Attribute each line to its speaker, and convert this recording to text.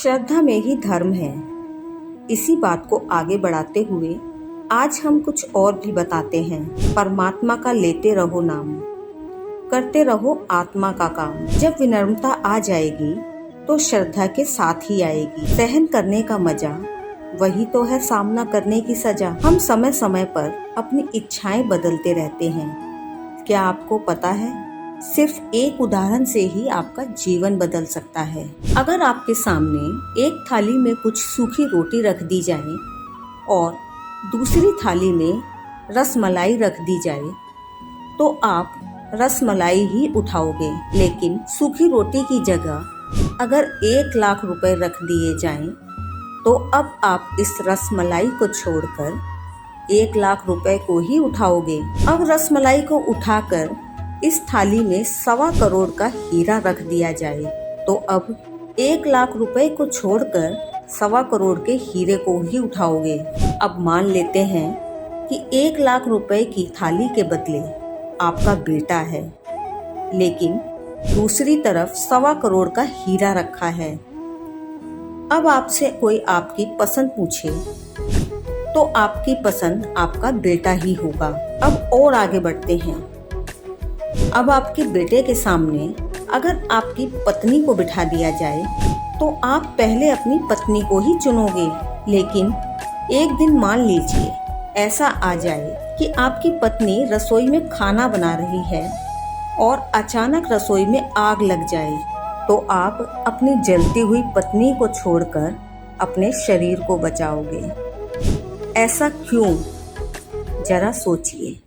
Speaker 1: श्रद्धा में ही धर्म है। इसी बात को आगे बढ़ाते हुए आज हम कुछ और भी बताते हैं। परमात्मा का लेते रहो नाम, करते रहो आत्मा का काम। जब विनम्रता आ जाएगी तो श्रद्धा के साथ ही आएगी। सहन करने का मजा वही तो है सामना करने की सजा। हम समय समय पर अपनी इच्छाएं बदलते रहते हैं। क्या आपको पता है, सिर्फ एक उदाहरण से ही आपका जीवन बदल सकता है। अगर आपके सामने एक थाली में कुछ सूखी रोटी रख दी जाए और दूसरी थाली में रसमलाई रख दी जाए तो आप रसमलाई ही उठाओगे। लेकिन सूखी रोटी की जगह अगर 1 लाख रुपए रख दिए जाएं तो अब आप इस रसमलाई को छोड़कर 1 लाख रुपए को ही उठाओगे। अब रसमलाई को उठाकर इस थाली में 1.25 करोड़ का हीरा रख दिया जाए तो अब 1 लाख रुपए को छोड़कर 1.25 करोड़ के हीरे को ही उठाओगे। अब मान लेते हैं कि 1 लाख रुपए की थाली के बदले आपका बेटा है, लेकिन दूसरी तरफ 1.25 करोड़ का हीरा रखा है। अब आपसे कोई आपकी पसंद पूछे तो आपकी पसंद आपका बेटा ही होगा। अब और आगे बढ़ते हैं। अब आपके बेटे के सामने अगर आपकी पत्नी को बिठा दिया जाए तो आप पहले अपनी पत्नी को ही चुनोगे। लेकिन एक दिन मान लीजिए ऐसा आ जाए कि आपकी पत्नी रसोई में खाना बना रही है और अचानक रसोई में आग लग जाए तो आप अपनी जलती हुई पत्नी को छोड़कर अपने शरीर को बचाओगे। ऐसा क्यों, जरा सोचिए।